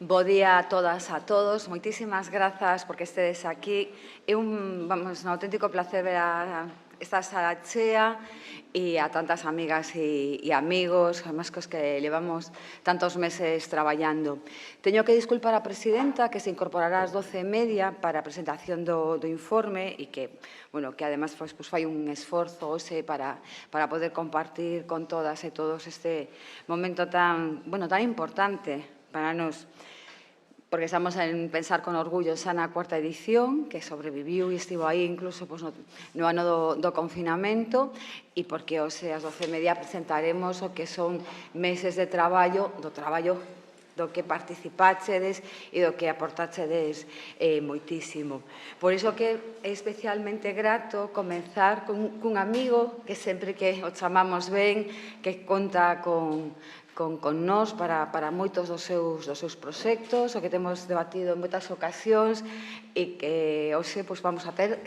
Bo día a todas a todos. Moitísimas grazas porque estedes aquí. É un auténtico placer ver a esta sala chea e a tantas amigas e amigos, además cos que levamos tantos meses traballando. Teño que disculpar a presidenta que se incorporará ás 12:30 para a presentación do informe e que, bueno, que además fai un esforzo hoxe para poder compartir con todas e todos este momento tan importante para nós, porque estamos en pensar con orgullo xa na cuarta edición, que sobreviviu e estivo aí incluso no ano do confinamento, e porque hoxe ás 12:30 presentaremos o que son meses de traballo, do que participachedes e do que aportachedes moitísimo. Por iso que é especialmente grato comenzar cun amigo que sempre que o chamamos ben, que conta con nós para moitos dos seus proxectos, o que temos debatido en moitas ocasións e que hoxe vamos a ter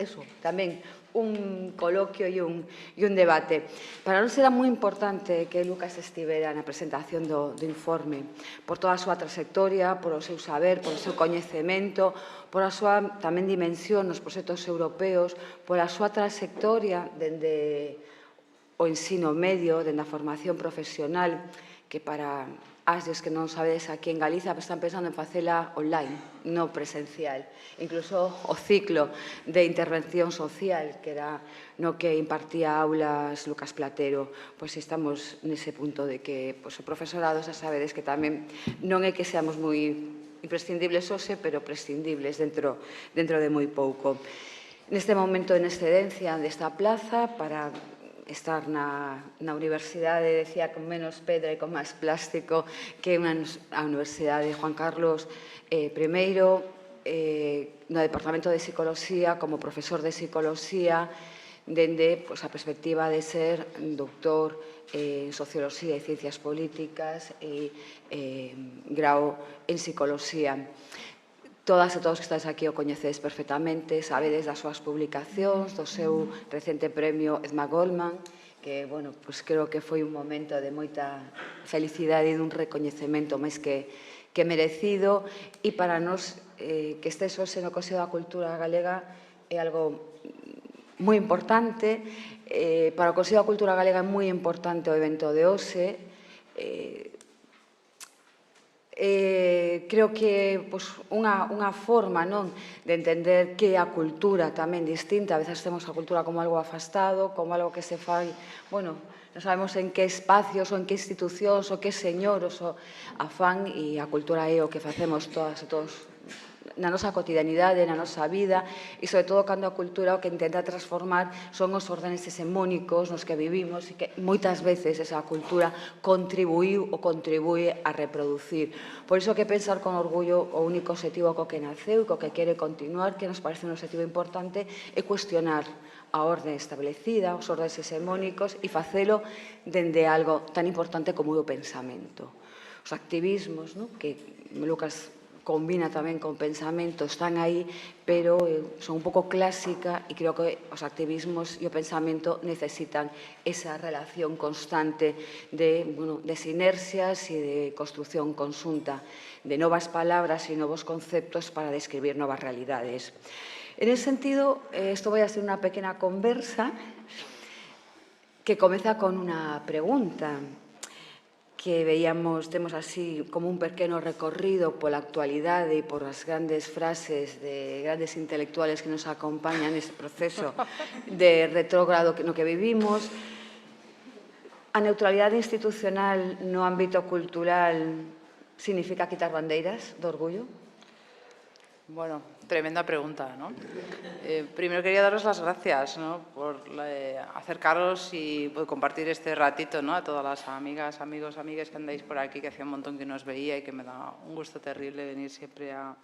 tamén un coloquio e un debate. Para nós era moi importante que Lucas estivera na presentación do informe por toda a súa trayectoria, por o seu saber, por o seu coñecemento, por a súa tamén dimensión nos proxectos europeos, por a súa trayectoria dende o ensino medio, dende a formación profesional, que para as que non sabedes aquí en Galiza están pensando en facela online, non presencial. Incluso o ciclo de intervención social, que era no que impartía aulas Lucas Platero, pois estamos nese punto de que o profesorado xa sabedes que tamén non é que seamos moi imprescindibles hoxe, pero prescindibles dentro de moi pouco. Neste momento en excedencia desta plaza para estar na universidade, decía, con menos pedra e con máis plástico que a Universidade Juan Carlos I, no Departamento de Psicoloxía, como profesor de Psicoloxía, dende a perspectiva de ser doutor en Socioloxía e Ciencias Políticas e grau en Psicoloxía. Todas e todos que estáis aquí o coñecedes perfectamente, sabedes das súas publicacións, do seu recente premio Edma Goldman, que, bueno, creo que foi un momento de moita felicidade e dun recoñecemento máis que merecido, e para nós que estes hoxe no Consello da Cultura Galega é algo moi importante. Para o Consello da Cultura Galega é moi importante o evento de hoxe. Creo que unha forma de entender que a cultura tamén distinta, a veces temos a cultura como algo afastado, como algo que se fai, non sabemos en que espacios ou en que institucións ou que señoros a fan, e a cultura é o que facemos todas e todos na nosa cotidianidade, na nosa vida, e sobre todo cando a cultura o que intenta transformar son os órdenes hegemónicos nos que vivimos e que moitas veces esa cultura contribuiu ou contribúe a reproducir. Por iso que pensar con orgullo o único objetivo co que naceu e co que quere continuar, que nos parece un objetivo importante, é cuestionar a orde establecida, os ordenes hegemónicos, e facelo dende algo tan importante como o pensamento. Os activismos, que Lucas combina tamén con pensamento, están aí, pero son un pouco clásica, e creo que os activismos e o pensamento necesitan esa relación constante de sinerxias e de construción conxunta, de novas palabras e novos conceptos para describir novas realidades. En ese sentido, isto vai a ser unha pequena conversa que comeza con unha pregunta que temos así como un pequeno recorrido pola actualidade e por as grandes frases de grandes intelectuales que nos acompañan nese proceso de retrógrado no que vivimos. A neutralidade institucional no ámbito cultural significa quitar bandeiras do orgullo? Bueno, tremenda pregunta, ¿no? Primero quería daros las gracias, ¿no?, por acercaros y por compartir este ratito, ¿no?, a todas las amigas, amigos, amigas que andáis por aquí, que hacía un montón que no os veía y que me da un gusto terrible venir siempre a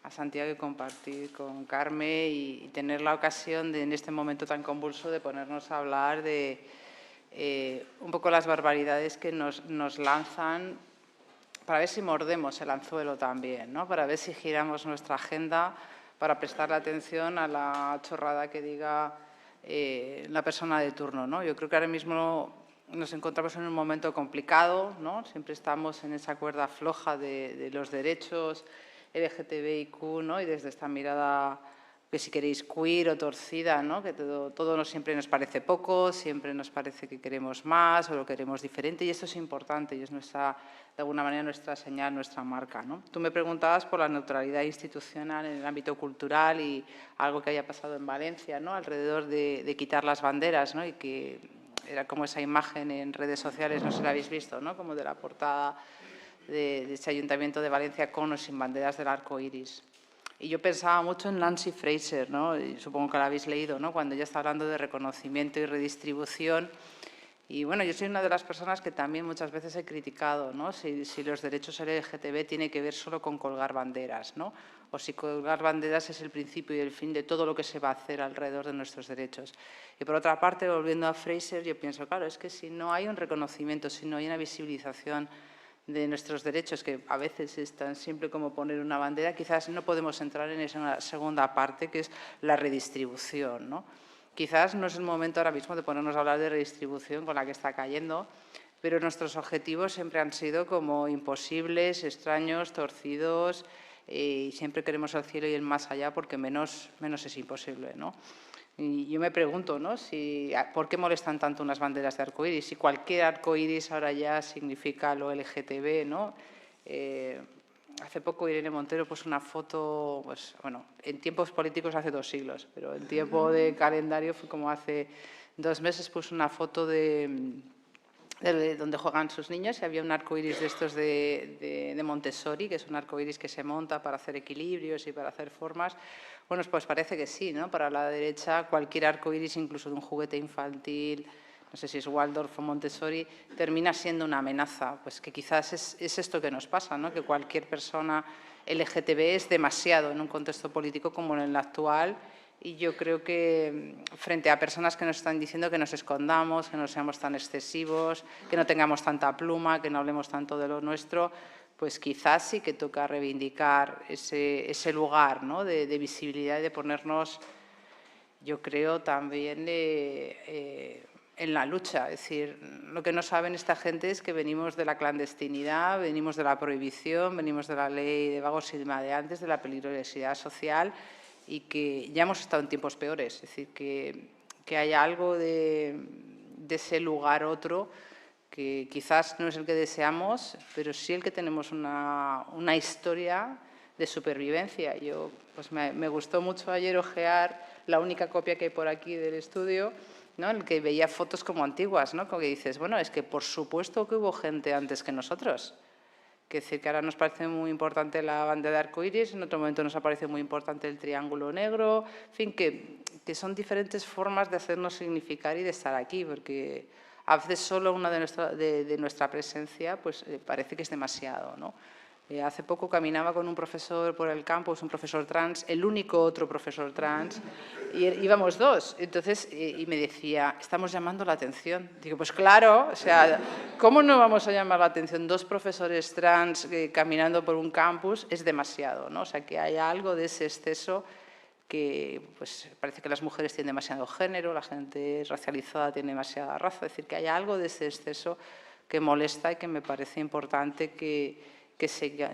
Santiago y compartir con Carme y tener la ocasión de, en este momento tan convulso, de ponernos a hablar de un poco las barbaridades que nos lanzan, para ver si mordemos el anzuelo también, ¿no?, para ver si giramos nuestra agenda para prestarle atención a la chorrada que diga la persona de turno, ¿no? Yo creo que ahora mismo nos encontramos en un momento complicado, ¿no? Siempre estamos en esa cuerda floja de los derechos LGTBIQ, ¿no? Y desde esta mirada, que si queréis queer o torcida, ¿no? Que todo siempre nos parece poco, siempre nos parece que queremos más o lo queremos diferente, y esto es importante y es nuestra, de alguna manera, nuestra señal, nuestra marca, ¿no? Tú me preguntabas por la neutralidad institucional en el ámbito cultural y algo que haya pasado en Valencia, ¿no? Alrededor de quitar las banderas, ¿no? Y que era como esa imagen en redes sociales, no sé si la habéis visto, ¿no? Como de la portada de ese Ayuntamiento de Valencia con o sin banderas del arco iris. Y yo pensaba mucho en Nancy Fraser, ¿no? Y supongo que la habéis leído, ¿no? Cuando ella está hablando de reconocimiento y redistribución. Y bueno, yo soy una de las personas que también muchas veces he criticado, ¿no? Si los derechos LGTB tienen que ver solo con colgar banderas, ¿no? O si colgar banderas es el principio y el fin de todo lo que se va a hacer alrededor de nuestros derechos. Y por otra parte, volviendo a Fraser, yo pienso, claro, es que si no hay un reconocimiento, si no hay una visibilización de nuestros derechos, que a veces es tan simple como poner una bandera, quizás no podemos entrar en esa segunda parte, que es la redistribución, ¿no? Quizás no es el momento ahora mismo de ponernos a hablar de redistribución con la que está cayendo, pero nuestros objetivos siempre han sido como imposibles, extraños, torcidos, y siempre queremos el cielo y el más allá porque menos es imposible, ¿no? Y yo me pregunto, ¿no? ¿Por qué molestan tanto unas banderas de arcoíris? Si cualquier arcoíris ahora ya significa lo LGTB, ¿no? Hace poco Irene Montero puso una foto, pues, bueno, en tiempos políticos hace 2 siglos, pero en tiempo de calendario fue como hace 2 meses, puso una foto de donde juegan sus niños y había un arcoíris de estos de Montessori, que es un arcoíris que se monta para hacer equilibrios y para hacer formas. Bueno, pues parece que sí, ¿no? Para la derecha cualquier arcoíris, incluso de un juguete infantil, no sé si es Waldorf o Montessori, termina siendo una amenaza. Pues que quizás es esto que nos pasa, ¿no? Que cualquier persona LGTB es demasiado en un contexto político como en el actual. Y yo creo que frente a personas que nos están diciendo que nos escondamos, que no seamos tan excesivos, que no tengamos tanta pluma, que no hablemos tanto de lo nuestro, pues quizás sí que toca reivindicar ese lugar, ¿no? de visibilidad y de ponernos, yo creo, también en la lucha. Es decir, lo que no saben esta gente es que venimos de la clandestinidad, venimos de la prohibición, venimos de la ley de vagos y de antes, de la peligrosidad social, y que ya hemos estado en tiempos peores. Es decir, que haya algo de ese lugar otro que quizás no es el que deseamos, pero sí el que tenemos una historia de supervivencia. Yo, pues me gustó mucho ayer ojear la única copia que hay por aquí del estudio, ¿no? En el que veía fotos como antiguas, ¿no? Como que dices, bueno, es que por supuesto que hubo gente antes que nosotros. Que decir que ahora nos parece muy importante la bandera de arcoíris, en otro momento nos ha parecido muy importante el triángulo negro, en fin, que son diferentes formas de hacernos significar y de estar aquí, porque a veces solo una de nuestra presencia pues, parece que es demasiado, ¿no? Hace poco caminaba con un profesor por el campus, un profesor trans, el único otro profesor trans, y íbamos 2. Entonces, y me decía, estamos llamando la atención. Digo, pues claro, o sea, ¿cómo no vamos a llamar la atención? 2 profesores trans caminando por un campus es demasiado, ¿no? O sea, que hay algo de ese exceso que pues, parece que las mujeres tienen demasiado género, la gente racializada tiene demasiada raza, es decir, que hay algo de ese exceso que molesta y que me parece importante que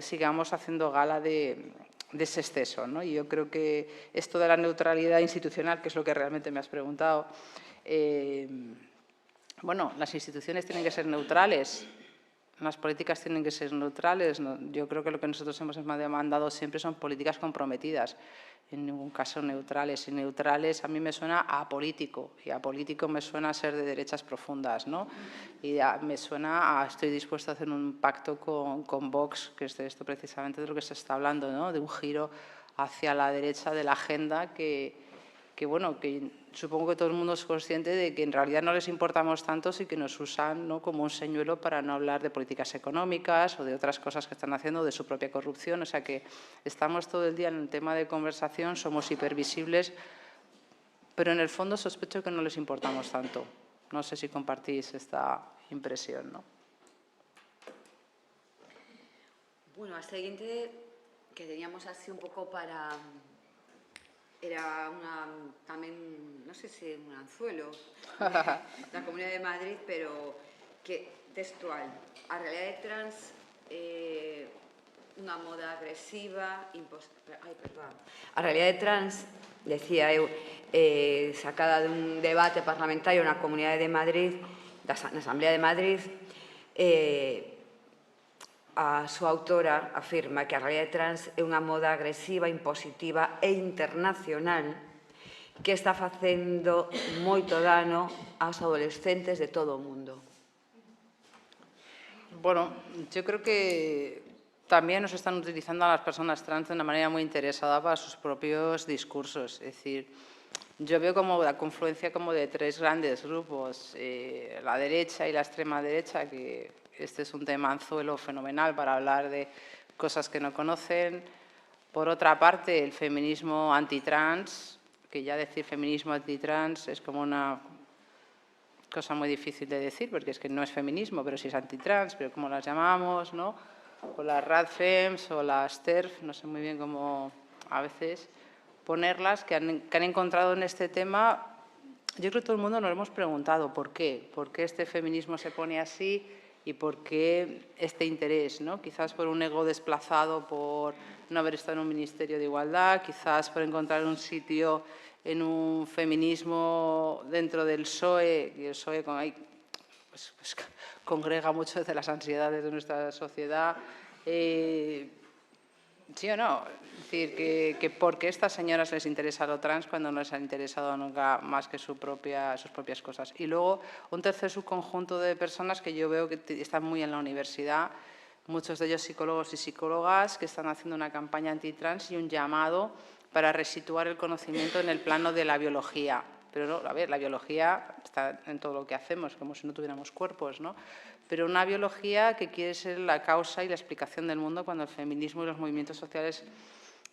sigamos haciendo gala de ese exceso, ¿no? Y yo creo que esto de la neutralidad institucional, que es lo que realmente me has preguntado, bueno, las instituciones tienen que ser neutrales, las políticas tienen que ser neutrales. Yo creo que lo que nosotros hemos demandado siempre son políticas comprometidas, en ningún caso neutrales. Y neutrales a mí me suena a apolítico, y apolítico me suena a ser de derechas profundas, ¿no? Y me suena a estoy dispuesto a hacer un pacto con Vox, que es de esto precisamente de lo que se está hablando, ¿no? De un giro hacia la derecha de la agenda bueno, que supongo que todo el mundo es consciente de que en realidad no les importamos tanto y que nos usan, ¿no? como un señuelo para no hablar de políticas económicas o de otras cosas que están haciendo, de su propia corrupción. O sea que estamos todo el día en el tema de conversación, somos hipervisibles, pero en el fondo sospecho que no les importamos tanto. No sé si compartís esta impresión, ¿no? Bueno, al siguiente que teníamos así un poco para era tamén, non sei se un anzuelo da Comunidade de Madrid, pero que textual, a realidade trans unha moda agresiva, a realidade trans, decía eu, sacada dun debate parlamentario na Comunidade de Madrid, na Asamblea de Madrid, a súa autora afirma que a realidade trans é unha moda agresiva, impositiva e internacional que está facendo moito dano aos adolescentes de todo o mundo. Bueno, yo creo que también nos están utilizando a las personas trans de una manera muy interesada para sus propios discursos. Es decir, yo veo como la confluencia como de tres grandes grupos, la derecha y la extrema derecha, que este es un tema anzuelo fenomenal para hablar de cosas que no conocen. Por otra parte, el feminismo antitrans, que ya decir feminismo antitrans es como una cosa muy difícil de decir, porque es que no es feminismo, pero sí es antitrans, pero como las llamamos, ¿no? O las radfems o las TERF, no sé muy bien cómo a veces ponerlas, que han encontrado en este tema. Yo creo que todo el mundo nos hemos preguntado por qué este feminismo se pone así y por qué este interés, ¿no? Quizás por un ego desplazado, por no haber estado en un ministerio de igualdad, quizás por encontrar un sitio en un feminismo dentro del PSOE, y el PSOE pues, congrega muchas de las ansiedades de nuestra sociedad. ¿Sí o no? Es decir, que ¿por qué a estas señoras les interesa lo trans cuando no les ha interesado nunca más que sus propias cosas? Y luego un tercer subconjunto de personas que yo veo que están muy en la universidad, muchos de ellos psicólogos y psicólogas, que están haciendo una campaña antitrans y un llamado para resituar el conocimiento en el plano de la biología. Pero no, a ver, la biología está en todo lo que hacemos, como si no tuviéramos cuerpos, ¿no? Pero una biología que quiere ser la causa y la explicación del mundo, cuando el feminismo y los movimientos sociales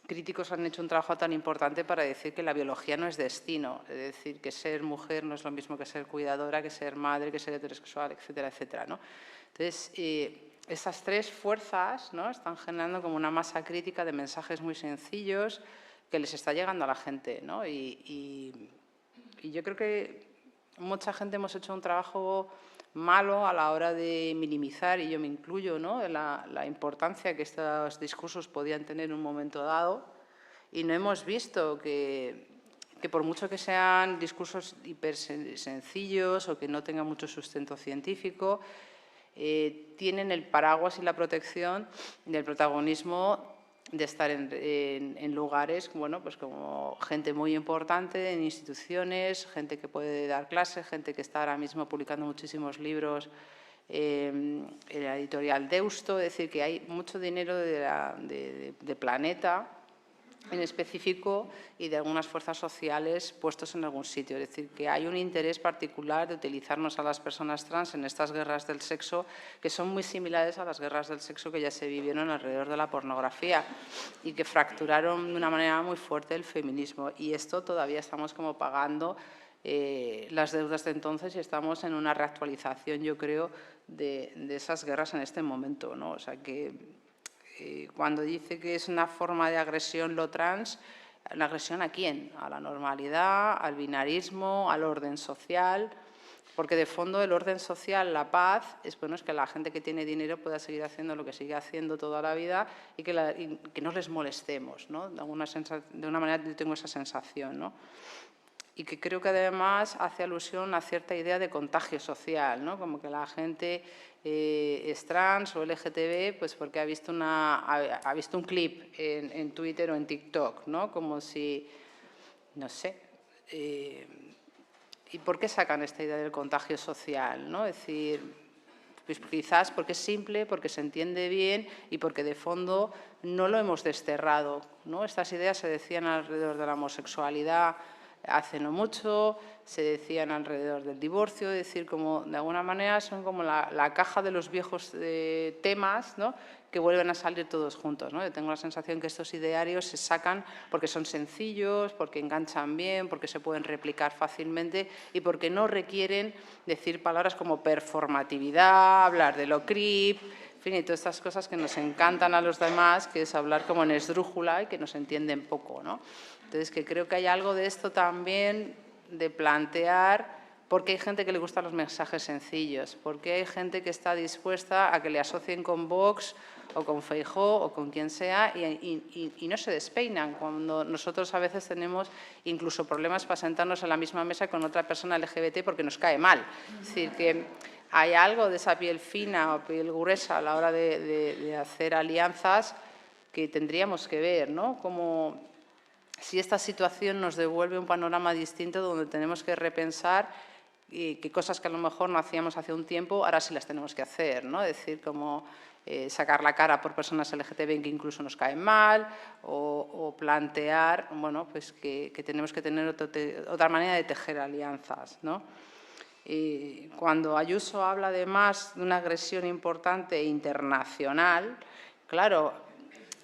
críticos han hecho un trabajo tan importante para decir que la biología no es destino, es decir, que ser mujer no es lo mismo que ser cuidadora, que ser madre, que ser heterosexual, etcétera, etcétera, ¿no? Entonces, estas tres fuerzas, ¿no?, están generando como una masa crítica de mensajes muy sencillos que les está llegando a la gente, ¿no? Y yo creo que mucha gente hemos hecho un trabajo malo a la hora de minimizar, y yo me incluyo, ¿no?, la importancia que estos discursos podían tener en un momento dado, y no hemos visto que por mucho que sean discursos hiper sencillos o que no tengan mucho sustento científico, tienen el paraguas y la protección del protagonismo de estar en lugares, bueno, pues como gente muy importante en instituciones, gente que puede dar clases, gente que está ahora mismo publicando muchísimos libros en la editorial Deusto. Es decir, que hay mucho dinero de Planeta en específico y de algunas fuerzas sociales puestos en algún sitio. Es decir, que hay un interés particular de utilizarnos a las personas trans en estas guerras del sexo, que son muy similares a las guerras del sexo que ya se vivieron alrededor de la pornografía y que fracturaron de una manera muy fuerte el feminismo. Y esto todavía estamos como pagando las deudas de entonces, y estamos en una reactualización, yo creo, de esas guerras en este momento, ¿no? O sea que cuando dice que es una forma de agresión lo trans, ¿la agresión a quién? A la normalidad, al binarismo, al orden social, porque de fondo el orden social, la paz, es que la gente que tiene dinero pueda seguir haciendo lo que sigue haciendo toda la vida y que no les molestemos, ¿no? De una manera yo tengo esa sensación, ¿no? Y que creo que además hace alusión a cierta idea de contagio social, ¿no? Como que la gente es trans o LGTB pues porque ha visto un clip en Twitter o en TikTok, ¿no? Como si, no sé, ¿y por qué sacan esta idea del contagio social, ¿no? Es decir, pues quizás porque es simple, porque se entiende bien y porque de fondo no lo hemos desterrado, ¿no? Estas ideas se decían alrededor de la homosexualidad hace no mucho, se decían alrededor del divorcio, es decir, como de alguna manera son como la caja de los viejos temas, ¿no?, que vuelven a salir todos juntos, ¿no? Yo tengo la sensación que estos idearios se sacan porque son sencillos, porque enganchan bien, porque se pueden replicar fácilmente y porque no requieren decir palabras como performatividad, hablar de lo crip, fin, y todas estas cosas que nos encantan a los demás, que es hablar como en esdrújula y que nos entienden poco, ¿no? Entonces, que creo que hay algo de esto también, de plantear por qué hay gente que le gustan los mensajes sencillos, por qué hay gente que está dispuesta a que le asocien con Vox o con Feijóo o con quien sea y no se despeinan, cuando nosotros a veces tenemos incluso problemas para sentarnos a la misma mesa con otra persona LGBT porque nos cae mal. Es decir, que hay algo de esa piel fina o piel gruesa a la hora de hacer alianzas que tendríamos que ver, ¿no? Como si esta situación nos devuelve un panorama distinto donde tenemos que repensar qué cosas que a lo mejor no hacíamos hace un tiempo, ahora sí las tenemos que hacer, ¿no? Es decir, como sacar la cara por personas LGTB que incluso nos caen mal o plantear, bueno, pues que tenemos que tener otra manera de tejer alianzas, ¿no? Y cuando Ayuso habla además de una agresión importante e internacional, claro,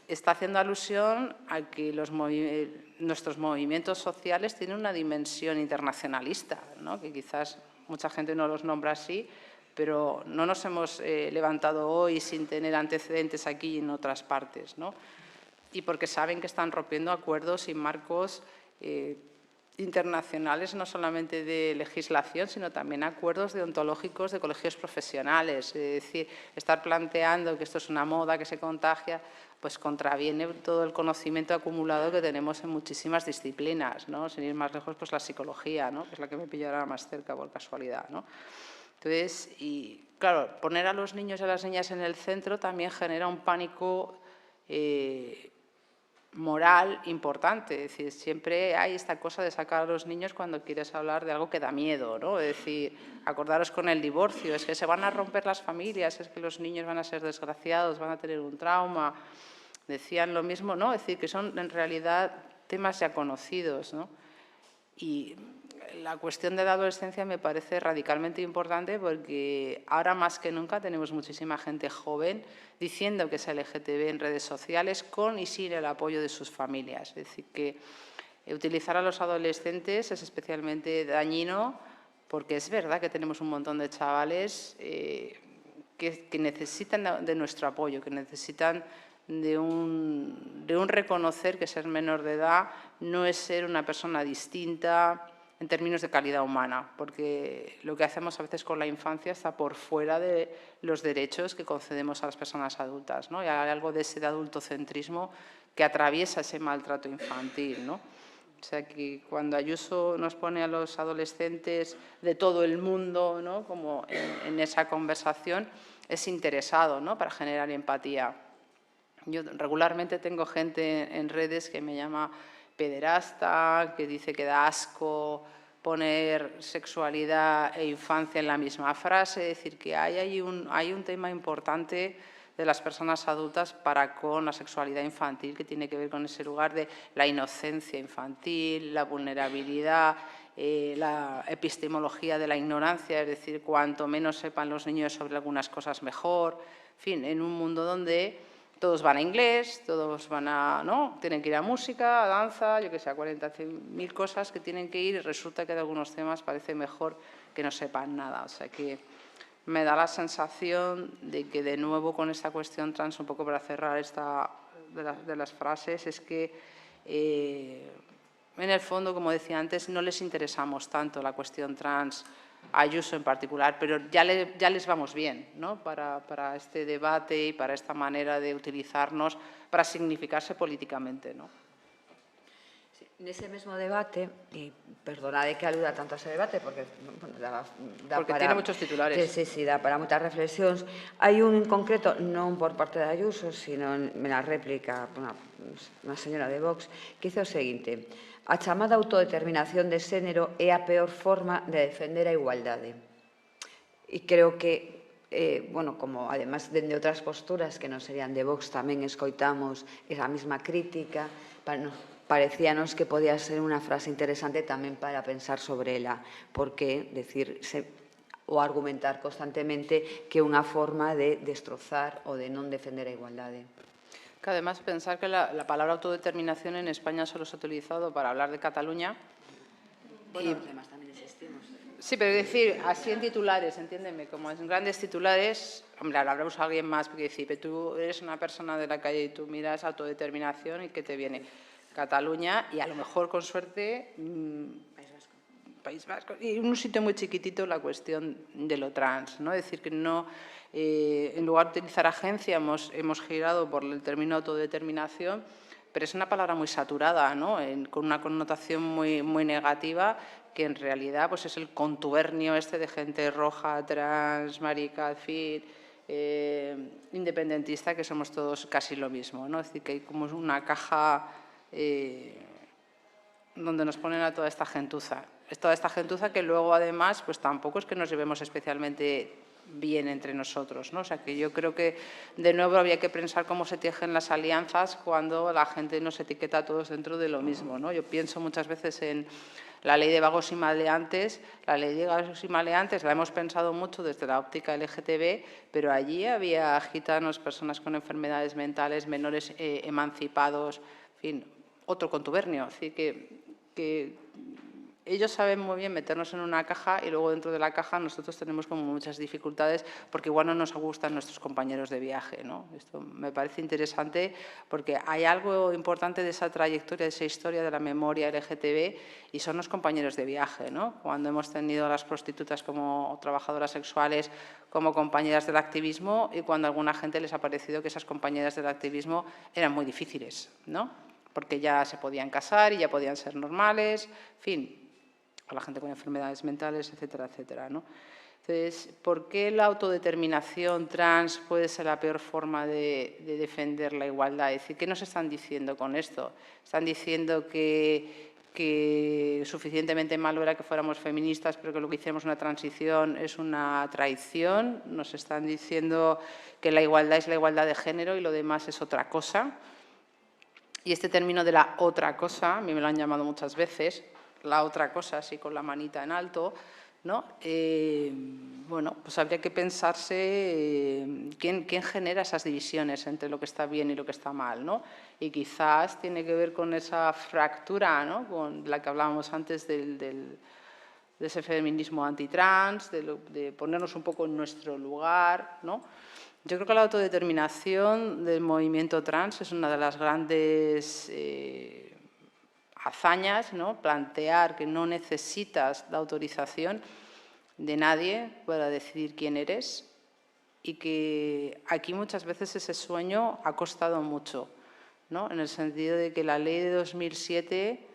está haciendo alusión a que nuestros movimientos sociales tienen una dimensión internacionalista, ¿no? Que quizás mucha gente no los nombra así, pero no nos hemos levantado hoy sin tener antecedentes aquí y en otras partes, ¿no? Y porque saben que están rompiendo acuerdos y marcos internacionales, no solamente de legislación, sino también acuerdos deontológicos de colegios profesionales. Es decir, estar planteando que esto es una moda que se contagia, pues contraviene todo el conocimiento acumulado que tenemos en muchísimas disciplinas, ¿no? Sin ir más lejos, pues la psicología, ¿no? Que es la que me pillará más cerca por casualidad, ¿no? Entonces, y claro, poner a los niños y a las niñas en el centro también genera un pánico moral importante. Es decir, siempre hay esta cosa de sacar a los niños cuando quieres hablar de algo que da miedo, ¿no? Es decir, acordaros con el divorcio, es que se van a romper las familias, es que los niños van a ser desgraciados, van a tener un trauma. Decían lo mismo, ¿no? Es decir, que son en realidad temas ya conocidos, ¿no? Y la cuestión de la adolescencia me parece radicalmente importante porque ahora más que nunca tenemos muchísima gente joven diciendo que es LGTB en redes sociales con y sin el apoyo de sus familias. Es decir, que utilizar a los adolescentes es especialmente dañino porque es verdad que tenemos un montón de chavales que necesitan de nuestro apoyo, que necesitan de un reconocer que ser menor de edad no es ser una persona distinta en términos de calidad humana, porque lo que hacemos a veces con la infancia está por fuera de los derechos que concedemos a las personas adultas, ¿no? Y hay algo de ese adultocentrismo que atraviesa ese maltrato infantil, ¿no? O sea, que cuando Ayuso nos pone a los adolescentes de todo el mundo, ¿no? Como en esa conversación, es interesado, ¿no? Para generar empatía. Yo regularmente tengo gente en redes que me llama pederasta, que dice que da asco poner sexualidad e infancia en la misma frase. Es decir, que hay un tema importante de las personas adultas para con la sexualidad infantil, que tiene que ver con ese lugar de la inocencia infantil, la vulnerabilidad, la epistemología de la ignorancia, es decir, cuanto menos sepan los niños sobre algunas cosas mejor. En fin, en un mundo donde todos van a inglés, todos van a, ¿no? Tienen que ir a música, a danza, yo que sé, a 40.000 cosas que tienen que ir y resulta que de algunos temas parece mejor que no sepan nada. O sea que me da la sensación de que de nuevo con esta cuestión trans, un poco para cerrar esta de las frases, es que en el fondo, como decía antes, no les interesamos tanto la cuestión trans, a Ayuso en particular, pero ya les vamos bien, ¿no? Para este debate y para esta manera de utilizarnos para significarse políticamente, ¿no? Sí, en ese mismo debate, y perdonad que aluda tanto a ese debate, porque bueno, da porque para, tiene muchos titulares. Sí, da para muchas reflexións. Hai un en concreto, non por parte de Ayuso, sino en la réplica unha señora de Vox, que dice o seguinte: a chamada autodeterminación de xénero é a peor forma de defender a igualdade. E creo que bueno, como además dende outras posturas que non serían de Vox tamén escoitamos esa mesma crítica, parecíanos que podía ser unha frase interesante tamén para pensar sobre ela, porque ou argumentar constantemente que é unha forma de destrozar ou de non defender a igualdade. Que además pensar que la palabra autodeterminación en España solo se ha utilizado para hablar de Cataluña. Bueno, los demás también existimos. Sí, pero decir, así en titulares, entiéndeme, como en grandes titulares, hombre, habrá alguien más, porque decir, pero tú eres una persona de la calle y tú miras autodeterminación y ¿qué te viene? Cataluña y a lo mejor, con suerte, País Vasco, y en un sitio muy chiquitito la cuestión de lo trans, ¿no? Es decir, que no, en lugar de utilizar agencia, hemos girado por el término autodeterminación, pero es una palabra muy saturada, ¿no? Con una connotación muy negativa, que en realidad pues es el contubernio este de gente roja, trans, marica, fit, independentista, que somos todos casi lo mismo, ¿no? Es decir, que hay como una caja donde nos ponen a toda esta gentuza. Es toda esta gentuza que luego, además, pues tampoco es que nos llevemos especialmente bien entre nosotros, ¿no? O sea, que yo creo que, de nuevo, habría que pensar cómo se tejen las alianzas cuando la gente nos etiqueta a todos dentro de lo mismo, ¿no? Yo pienso muchas veces en la ley de vagos y maleantes. La ley de vagos y maleantes la hemos pensado mucho desde la óptica LGTB, pero allí había gitanos, personas con enfermedades mentales, menores emancipados, en fin, otro contubernio. Es decir, que ellos saben muy bien meternos en una caja y luego dentro de la caja nosotros tenemos como muchas dificultades porque igual no nos gustan nuestros compañeros de viaje, ¿no? Esto me parece interesante porque hay algo importante de esa trayectoria, de esa historia de la memoria LGTB y son los compañeros de viaje, ¿no? Cuando hemos tenido a las prostitutas como trabajadoras sexuales, como compañeras del activismo y cuando a alguna gente les ha parecido que esas compañeras del activismo eran muy difíciles, ¿no? Porque ya se podían casar y ya podían ser normales, en fin, a la gente con enfermedades mentales, etcétera, etcétera, ¿no? Entonces, ¿por qué la autodeterminación trans puede ser la peor forma de defender la igualdad? Es decir, ¿qué nos están diciendo con esto? Están diciendo que suficientemente malo era que fuéramos feministas, pero que lo que hiciéramos una transición es una traición. Nos están diciendo que la igualdad es la igualdad de género y lo demás es otra cosa. Y este término de la otra cosa, a mí me lo han llamado muchas veces, la otra cosa, así con la manita en alto, ¿no? Bueno, pues habría que pensarse quién genera esas divisiones entre lo que está bien y lo que está mal, ¿no? Y quizás tiene que ver con esa fractura, ¿no? Con la que hablábamos antes de ese feminismo antitrans, de ponernos un poco en nuestro lugar, ¿no? Yo creo que la autodeterminación del movimiento trans es una de las grandes hazañas, ¿no? Plantear que no necesitas la autorización de nadie para decidir quién eres y que aquí muchas veces ese sueño ha costado mucho, ¿no? En el sentido de que la ley de 2007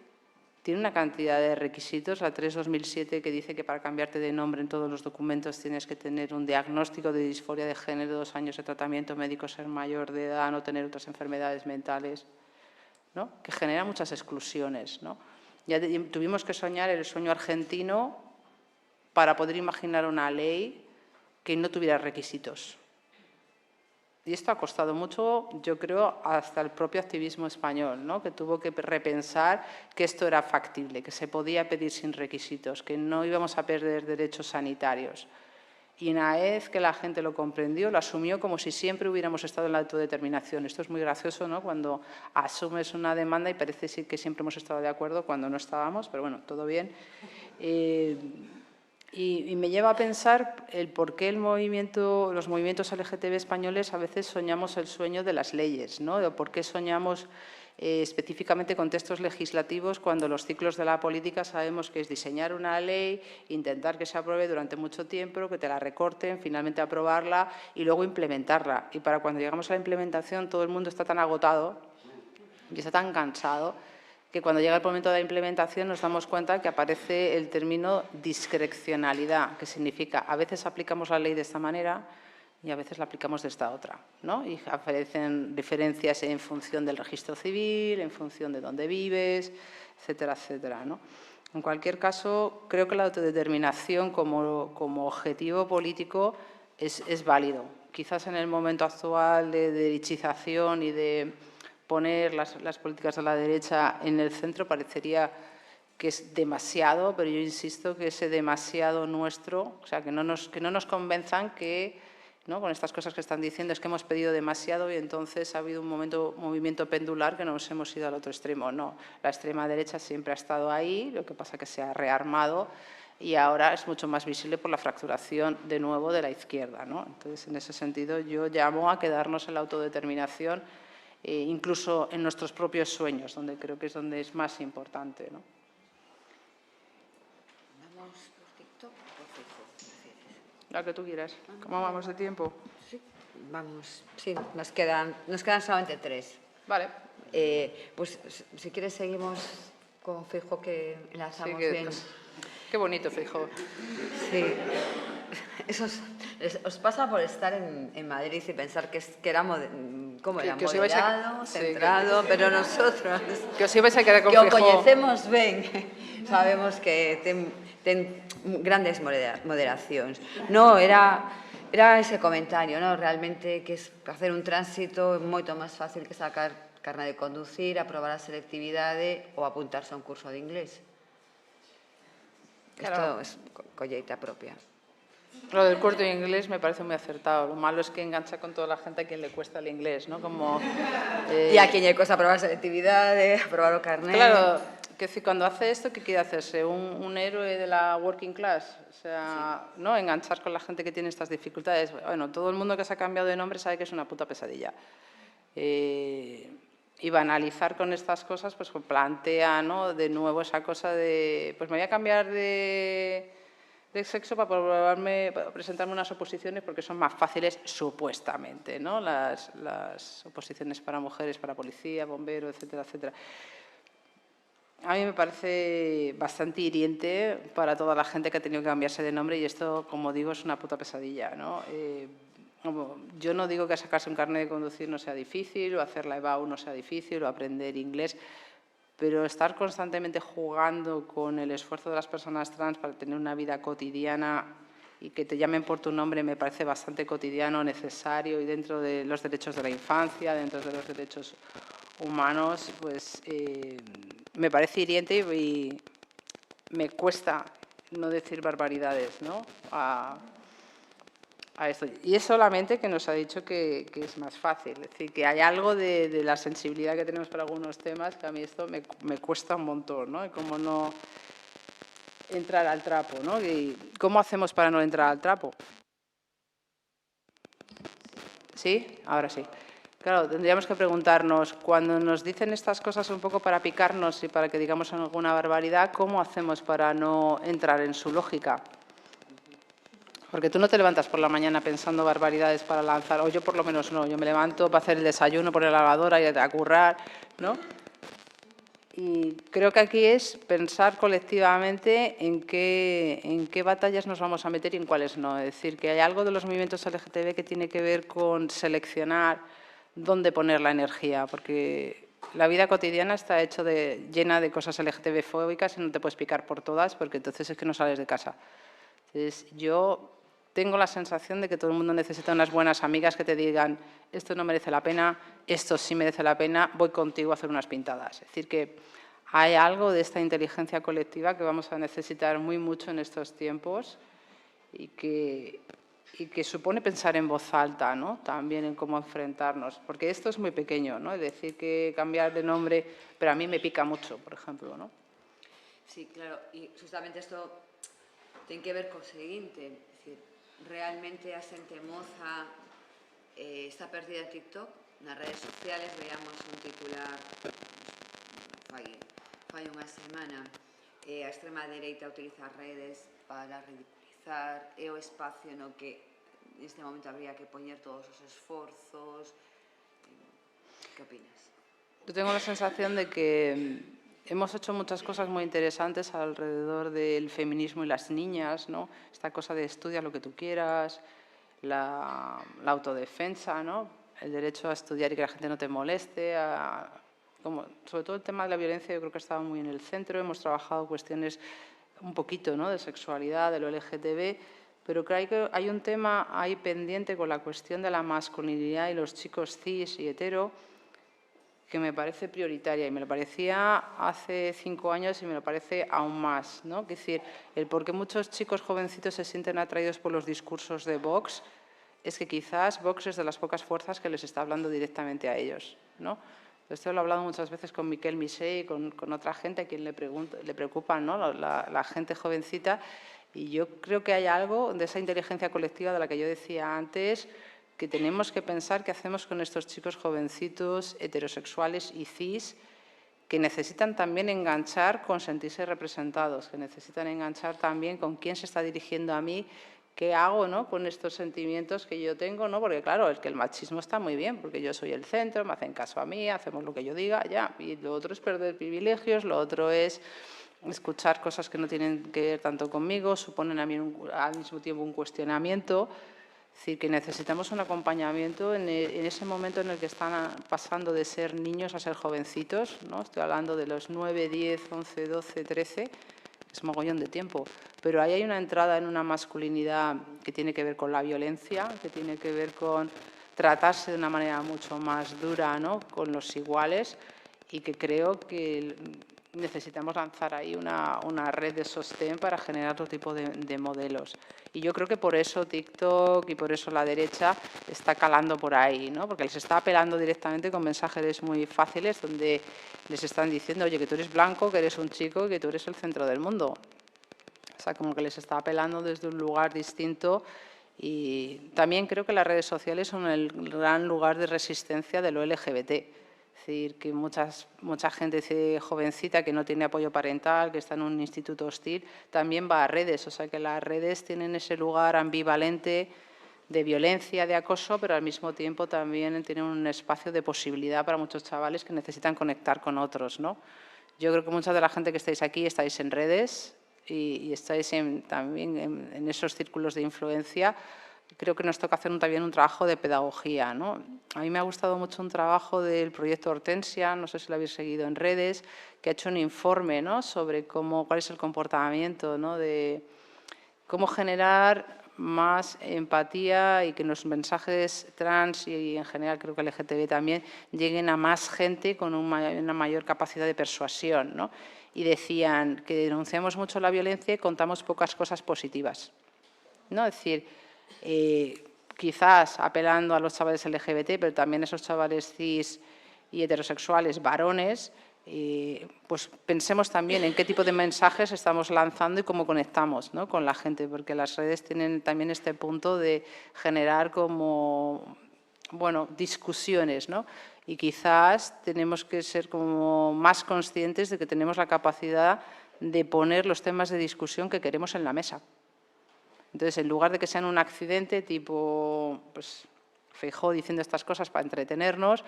tiene una cantidad de requisitos, la 3/2007, que dice que para cambiarte de nombre en todos los documentos tienes que tener un diagnóstico de disforia de género, 2 años de tratamiento médico, ser mayor de edad, no tener otras enfermedades mentales, ¿no? Que genera muchas exclusiones, ¿no? Ya tuvimos que soñar el sueño argentino para poder imaginar una ley que no tuviera requisitos. Y esto ha costado mucho, yo creo, hasta el propio activismo español, ¿no? Que tuvo que repensar que esto era factible, que se podía pedir sin requisitos, que no íbamos a perder derechos sanitarios. Y una vez que la gente lo comprendió, lo asumió como si siempre hubiéramos estado en la autodeterminación. Esto es muy gracioso, ¿no? Cuando asumes una demanda y parece que siempre hemos estado de acuerdo cuando no estábamos, pero bueno, todo bien. Y me lleva a pensar el por qué los movimientos LGTB españoles a veces soñamos el sueño de las leyes, ¿no? O por qué soñamos específicamente con textos legislativos cuando los ciclos de la política sabemos que es diseñar una ley, intentar que se apruebe durante mucho tiempo, que te la recorten, finalmente aprobarla y luego implementarla. Y para cuando llegamos a la implementación todo el mundo está tan agotado y está tan cansado que cuando llega el momento de la implementación nos damos cuenta que aparece el término discrecionalidad, que significa a veces aplicamos la ley de esta manera y a veces la aplicamos de esta otra, ¿no? Y aparecen diferencias en función del registro civil, en función de dónde vives, etcétera, etcétera, ¿no? En cualquier caso, creo que la autodeterminación como objetivo político es válido. Quizás en el momento actual de derechización y de poner las políticas de la derecha en el centro parecería que es demasiado, pero yo insisto que ese demasiado nuestro, o sea, que no nos convenzan que, ¿no? Con estas cosas que están diciendo es que hemos pedido demasiado y entonces ha habido un movimiento pendular que nos hemos ido al otro extremo. No, la extrema derecha siempre ha estado ahí, lo que pasa es que se ha rearmado y ahora es mucho más visible por la fracturación de nuevo de la izquierda, ¿no? Entonces, en ese sentido, yo llamo a quedarnos en la autodeterminación, incluso en nuestros propios sueños, donde creo que es donde es más importante, ¿no? ¿Vamos por TikTok o por Facebook? La que tú quieras. ¿Cómo vamos de tiempo? Sí, vamos. Sí, nos quedan solamente 3. Vale. Pues si quieres seguimos con Feijóo, que enlazamos Sí, bien. Qué bonito, Feijóo. Sí. Os pasa por estar en Madrid y pensar que era moderado, centrado, pero nosotros que os ibais a quedar con que o Feijóo. coñecemos ben, sabemos que ten grandes moderacións. No, era ese comentario, no? Realmente que es hacer un tránsito moito máis fácil que sacar carne de conducir, aprobar a selectividade ou apuntarse a un curso de inglés. Claro. Esto es colleita propia. Lo del curso de inglés me parece muy acertado. Lo malo es que engancha con toda la gente a quien le cuesta el inglés, ¿no? Como, Y a quien lle cuesta aprobar selectividade, aprobar o carné. Claro, que si cuando hace esto, ¿qué quiere hacerse? ¿Un héroe de la working class? O sea, sí. ¿No? Enganchar con la gente que tiene estas dificultades. Bueno, todo el mundo que se ha cambiado de nombre sabe que es una puta pesadilla. Y banalizar con estas cosas, pues plantea, ¿no? De nuevo esa cosa de, pues me voy a cambiar de sexo para presentarme unas oposiciones porque son más fáciles, supuestamente, ¿no? Las oposiciones para mujeres, para policía, bombero, etcétera, etcétera. A mí me parece bastante hiriente para toda la gente que ha tenido que cambiarse de nombre y esto, como digo, es una puta pesadilla, ¿no? Yo no digo que sacarse un carnet de conducir no sea difícil, o hacer la EBAU no sea difícil, o aprender inglés, pero estar constantemente jugando con el esfuerzo de las personas trans para tener una vida cotidiana y que te llamen por tu nombre me parece bastante cotidiano, necesario y dentro de los derechos de la infancia, dentro de los derechos humanos, pues me parece hiriente y me cuesta no decir barbaridades, ¿no? a esto. Y es solamente que nos ha dicho que es más fácil. Es decir, que hay algo de la sensibilidad que tenemos para algunos temas que a mí esto me cuesta un montón, ¿no? Y cómo no entrar al trapo, ¿no? Y ¿cómo hacemos para no entrar al trapo? ¿Sí? Ahora sí. Claro, tendríamos que preguntarnos, cuando nos dicen estas cosas un poco para picarnos y para que digamos alguna barbaridad, ¿cómo hacemos para no entrar en su lógica? Porque tú no te levantas por la mañana pensando barbaridades para lanzar, o yo por lo menos no, yo me levanto para hacer el desayuno, poner la lavadora y a currar, ¿no? Y creo que aquí es pensar colectivamente en qué batallas nos vamos a meter y en cuáles no. Es decir, que hay algo de los movimientos LGTB que tiene que ver con seleccionar dónde poner la energía, porque la vida cotidiana está llena de cosas LGTB-fóbicas y no te puedes picar por todas porque entonces es que no sales de casa. Entonces, yo tengo la sensación de que todo el mundo necesita unas buenas amigas que te digan esto no merece la pena, esto sí merece la pena, voy contigo a hacer unas pintadas. Es decir, que hay algo de esta inteligencia colectiva que vamos a necesitar muy mucho en estos tiempos y que supone pensar en voz alta, ¿no? También en cómo enfrentarnos, porque esto es muy pequeño, ¿no? Es decir, que cambiar de nombre, pero a mí me pica mucho, por ejemplo, ¿no? Sí, claro, y justamente esto ten que ver co seguinte, é dicir, realmente a xente moza está perdida en TikTok, nas redes sociales veamos un titular fai unha semana, a extrema dereita utiliza as redes para ridiculizar, é o espacio no que neste momento habría que poñer todos os esforzos. Que opinas? Yo tengo la sensación de que hemos hecho muchas cosas muy interesantes alrededor del feminismo y las niñas, ¿no? Esta cosa de estudia lo que tú quieras, la autodefensa, ¿no? El derecho a estudiar y que la gente no te moleste, sobre todo el tema de la violencia yo creo que ha estado muy en el centro, hemos trabajado cuestiones un poquito, ¿no? De sexualidad, de lo LGTB, pero creo que hay un tema ahí pendiente con la cuestión de la masculinidad y los chicos cis y hetero, que me parece prioritaria y me lo parecía hace 5 años y me lo parece aún más, ¿no? Es decir, el por qué muchos chicos jovencitos se sienten atraídos por los discursos de Vox es que quizás Vox es de las pocas fuerzas que les está hablando directamente a ellos, ¿no? Esto lo he hablado muchas veces con Miquel Misé y con otra gente a quien le preocupa, ¿no? la gente jovencita. Y yo creo que hay algo de esa inteligencia colectiva de la que yo decía antes, que tenemos que pensar qué hacemos con estos chicos jovencitos, heterosexuales y cis, que necesitan también enganchar con sentirse representados, que necesitan enganchar también con quién se está dirigiendo a mí, qué hago, ¿no?, con estos sentimientos que yo tengo, ¿no? Porque claro, es que el machismo está muy bien, porque yo soy el centro, me hacen caso a mí, hacemos lo que yo diga, ya. Y lo otro es perder privilegios, lo otro es escuchar cosas que no tienen que ver tanto conmigo, suponen a mí al mismo tiempo un cuestionamiento. Es decir, que necesitamos un acompañamiento en ese momento en el que están pasando de ser niños a ser jovencitos, ¿no? Estoy hablando de los 9, 10, 11, 12, 13, es mogollón de tiempo. Pero ahí hay una entrada en una masculinidad que tiene que ver con la violencia, que tiene que ver con tratarse de una manera mucho más dura, ¿no?, con los iguales, y que creo que necesitamos lanzar ahí una red de sostén para generar otro tipo de modelos. Y yo creo que por eso TikTok y por eso la derecha está calando por ahí, ¿no? Porque les está apelando directamente con mensajes muy fáciles donde les están diciendo, oye, que tú eres blanco, que eres un chico y que tú eres el centro del mundo. O sea, como que les está apelando desde un lugar distinto. Y también creo que las redes sociales son el gran lugar de resistencia de lo LGBT. Es decir, que mucha gente jovencita que no tiene apoyo parental, que está en un instituto hostil, también va a redes. O sea, que las redes tienen ese lugar ambivalente de violencia, de acoso, pero al mismo tiempo también tienen un espacio de posibilidad para muchos chavales que necesitan conectar con otros, ¿no? Yo creo que mucha de la gente que estáis aquí estáis en redes y estáis también en esos círculos de influencia. Creo que nos toca hacer también un trabajo de pedagogía, ¿no? A mí me ha gustado mucho un trabajo del proyecto Hortensia, no sé si lo habéis seguido en redes, que ha hecho un informe, ¿no?, sobre cuál es el comportamiento, ¿no?, de cómo generar más empatía y que los mensajes trans y en general creo que LGTB también lleguen a más gente con una mayor capacidad de persuasión, ¿no? Y decían que denunciamos mucho la violencia y contamos pocas cosas positivas, ¿no? Es decir, quizás apelando a los chavales LGBT, pero también a esos chavales cis y heterosexuales varones, pues pensemos también en qué tipo de mensajes estamos lanzando y cómo conectamos, ¿no?, con la gente, porque las redes tienen también este punto de generar como, bueno, discusiones, ¿no? Y quizás tenemos que ser como más conscientes de que tenemos la capacidad de poner los temas de discusión que queremos en la mesa. Entonces, en lugar de que sean un accidente tipo, pues, Feijóo diciendo estas cosas para entretenernos,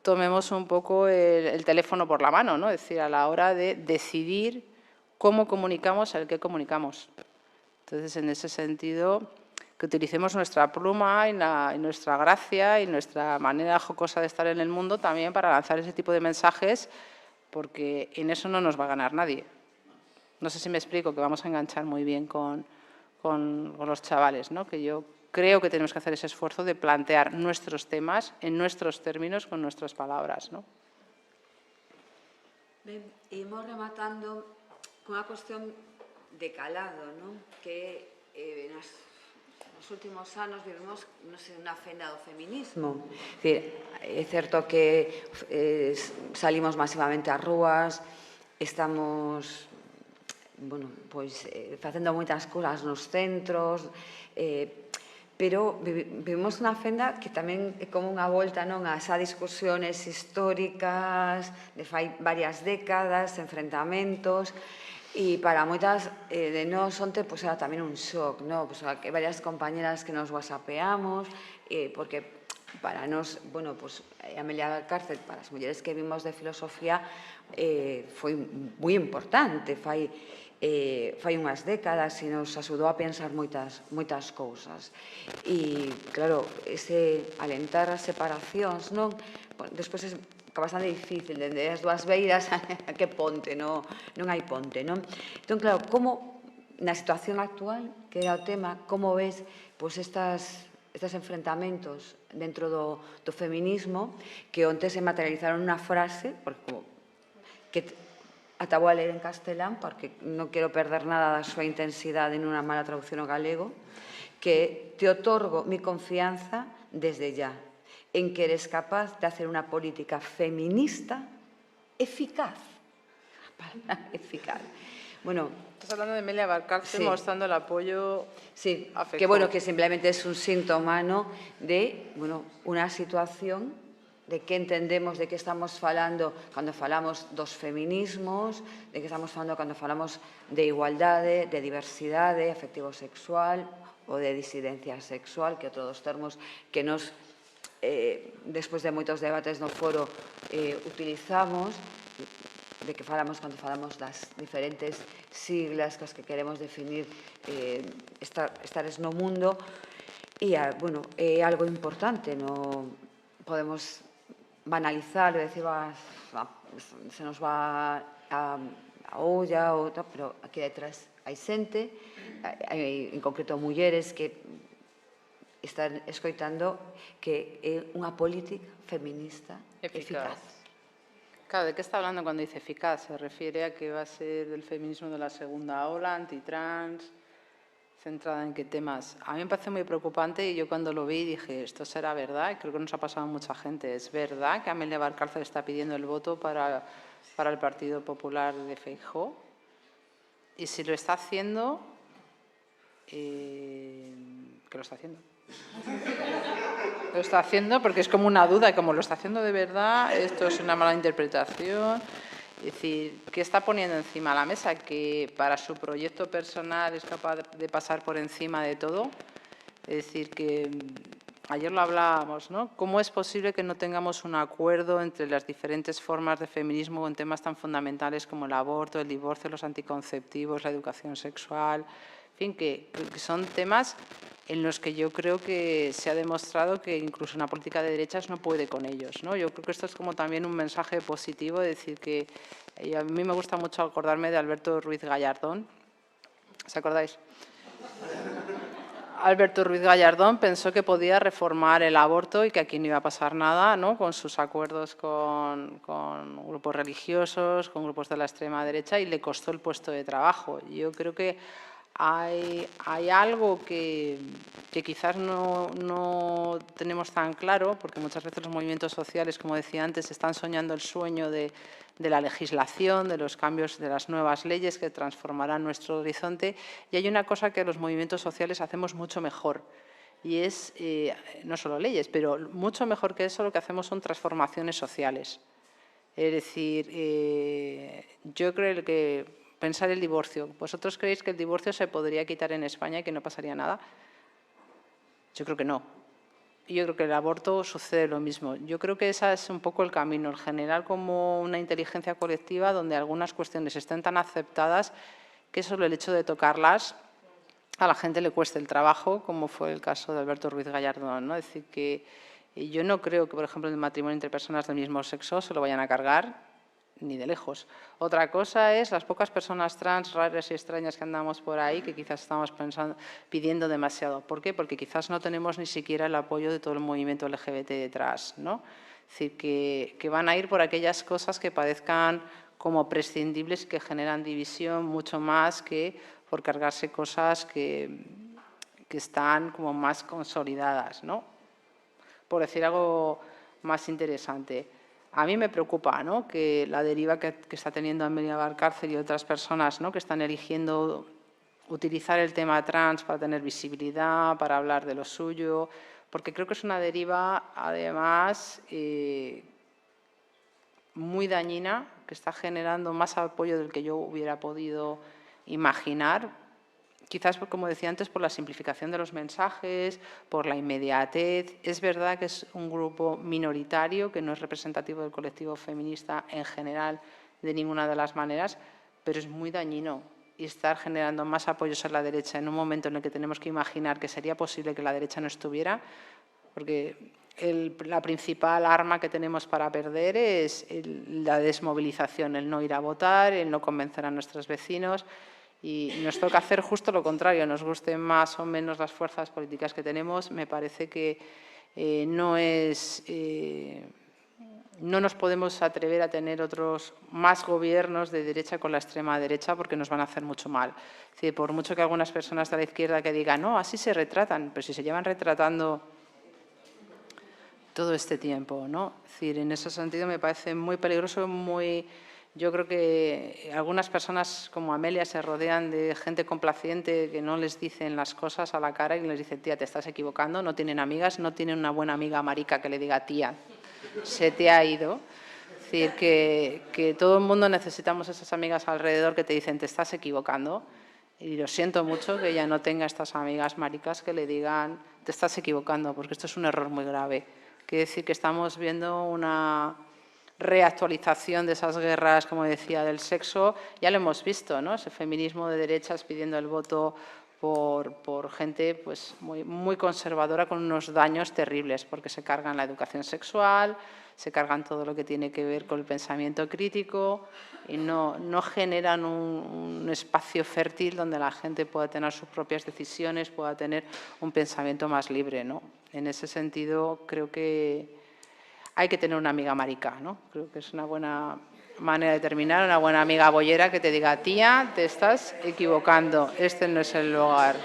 tomemos un poco el teléfono por la mano, ¿no? Es decir, a la hora de decidir cómo comunicamos, el qué comunicamos. Entonces, en ese sentido, que utilicemos nuestra pluma y nuestra gracia y nuestra manera jocosa de estar en el mundo también para lanzar ese tipo de mensajes, porque en eso no nos va a ganar nadie. No sé si me explico, que vamos a enganchar muy bien con los chavales, ¿no? Que yo creo que tenemos que hacer ese esfuerzo de plantear nuestros temas en nuestros términos, con nuestras palabras, ¿no? Ben, imos rematando cunha cuestión de calado, non? Que nos últimos anos vivimos, non sei, unha fenda do feminismo. É certo que salimos masivamente ás rúas, estamos, bueno, pois, facendo moitas cousas nos centros, pero vivimos unha fenda que tamén é como unha volta, non, a esas discusiones históricas de fai varias décadas, enfrentamentos, e para moitas de nós onte pois era tamén un shock, non? Pois que varias compañeras que nos whatsappeamos, porque para nós, bueno, pois Amelia Cárcel, para as mulleres que vimos de filosofía, foi moi importante, fai unhas décadas e nos axudou a pensar moitas cousas. E, claro, ese alentar as separacións, non? Despois é bastante difícil, dende as dúas beiras a que ponte, non hai ponte, non? Entón, claro, como na situación actual, que era o tema, como ves pois estes enfrentamentos dentro do feminismo que onte se materializaron nunha frase, porque como que ata vou a ler en castelán porque non quero perder nada da súa intensidade nunha mala traducción ao galego, que te otorgo mi confianza desde ya. en que eres capaz de hacer una política feminista eficaz. Eficaz. Bueno, estás hablando de Amelia Valcárcel, sí, mostrando el apoyo sí, a Feijóo. que bueno, que simplemente es un síntoma, ¿no?, de, bueno, una situación de que entendemos, de que estamos falando cando falamos dos feminismos, de que estamos falando cando falamos de igualdade, de diversidade afectivo-sexual ou de disidencia sexual, que outro dos termos que nos, despois de moitos debates no foro, utilizamos, de que falamos cando falamos das diferentes siglas cos que queremos definir estares no mundo, e, bueno, é algo importante, non podemos banalizar e decir, se nos va a olla, ou tal, pero aquí detrás hai xente, hai en concreto mulleres que están escoitando que é unha política feminista eficaz. Claro, ¿de qué está hablando cuando dice eficaz? ¿Se refiere a que va a ser el feminismo de la segunda ola, antitrans, centrada en qué temas? A mí me parece muy preocupante y yo cuando lo vi dije, esto será verdad, y creo que nos ha pasado a mucha gente. ¿Es verdad que Amelia Valcárcel está pidiendo el voto para el Partido Popular de Feijóo? Y si lo está haciendo, ¿qué lo está haciendo? Lo está haciendo porque es como una duda, como lo está haciendo de verdad, esto es una mala interpretación. Es decir, ¿qué está poniendo encima de la mesa? Que para su proyecto personal es capaz de pasar por encima de todo. Es decir, que ayer lo hablábamos, ¿no? ¿Cómo es posible que no tengamos un acuerdo entre las diferentes formas de feminismo en temas tan fundamentales como el aborto, el divorcio, los anticonceptivos, la educación sexual? En fin, que son temas en los que yo creo que se ha demostrado que incluso una política de derechas no puede con ellos, ¿no? Yo creo que esto es como también un mensaje positivo, es decir, que a mí me gusta mucho acordarme de Alberto Ruiz Gallardón. ¿Os acordáis? Alberto Ruiz Gallardón pensó que podía reformar el aborto y que aquí no iba a pasar nada, ¿no?, con sus acuerdos con grupos religiosos, con grupos de la extrema derecha, y le costó el puesto de trabajo. Yo creo que hay algo que quizás no tenemos tan claro, porque muchas veces los movimientos sociales, como decía antes, están soñando el sueño de la legislación, de los cambios, de las nuevas leyes que transformarán nuestro horizonte. Y hay una cosa que los movimientos sociales hacemos mucho mejor, y es, no solo leyes, pero mucho mejor que eso, lo que hacemos son transformaciones sociales. Es decir, yo creo que pensar el divorcio. ¿Vosotros creéis que el divorcio se podría quitar en España y que no pasaría nada? Yo creo que no. Y yo creo que el aborto sucede lo mismo. Yo creo que ese es un poco el camino, el general como una inteligencia colectiva donde algunas cuestiones estén tan aceptadas que solo el hecho de tocarlas a la gente le cueste el trabajo, como fue el caso de Alberto Ruiz Gallardón, ¿no? Es decir, que yo no creo que, por ejemplo, el matrimonio entre personas del mismo sexo se lo vayan a cargar, ni de lejos. Otra cosa es las pocas personas trans, raras y extrañas que andamos por ahí, que quizás estamos pidiendo demasiado. ¿Por qué? Porque quizás no tenemos ni siquiera el apoyo de todo el movimiento LGBT detrás, ¿no? Es decir, que van a ir por aquellas cosas que parezcan como prescindibles y que generan división mucho más que por cargarse cosas que están como más consolidadas, ¿no? Por decir algo más interesante. A mí me preocupa, ¿no?, que la deriva que está teniendo Amelia Valcárcel y otras personas, ¿no?, que están eligiendo utilizar el tema trans para tener visibilidad, para hablar de lo suyo, porque creo que es una deriva, además, muy dañina, que está generando más apoyo del que yo hubiera podido imaginar. Quizás, como decía antes, por la simplificación de los mensajes, por la inmediatez. Es verdad que es un grupo minoritario, que no es representativo del colectivo feminista en general de ninguna de las maneras, pero es muy dañino. Y estar generando más apoyos a la derecha en un momento en el que tenemos que imaginar que sería posible que la derecha no estuviera, porque la principal arma que tenemos para perder es la desmovilización, el no ir a votar, el no convencer a nuestros vecinos. Y nos toca hacer justo lo contrario, nos gusten más o menos las fuerzas políticas que tenemos. Me parece que no nos podemos atrever a tener otros más gobiernos de derecha con la extrema derecha porque nos van a hacer mucho mal. Es decir, por mucho que algunas personas de la izquierda que digan, no, así se retratan, pero si se llevan retratando todo este tiempo, ¿no? Es decir, en ese sentido me parece muy peligroso, yo creo que algunas personas como Amelia se rodean de gente complaciente que no les dicen las cosas a la cara y les dicen, tía, te estás equivocando, no tienen amigas, no tienen una buena amiga marica que le diga, tía, se te ha ido. Es decir, que todo el mundo necesitamos esas amigas alrededor que te dicen, te estás equivocando. Y lo siento mucho que ella no tenga estas amigas maricas que le digan, te estás equivocando, porque esto es un error muy grave. Quiere decir que estamos viendo una reactualización de esas guerras, como decía, del sexo. Ya lo hemos visto, ¿no? Ese feminismo de derechas pidiendo el voto por gente pues, muy conservadora con unos daños terribles, porque se cargan la educación sexual, se cargan todo lo que tiene que ver con el pensamiento crítico y no generan un espacio fértil donde la gente pueda tener sus propias decisiones, pueda tener un pensamiento más libre, ¿no? En ese sentido, creo que hay que tener una amiga marica, ¿no? Creo que es una buena manera de terminar, una buena amiga boyera que te diga, tía, te estás equivocando, este no es el lugar.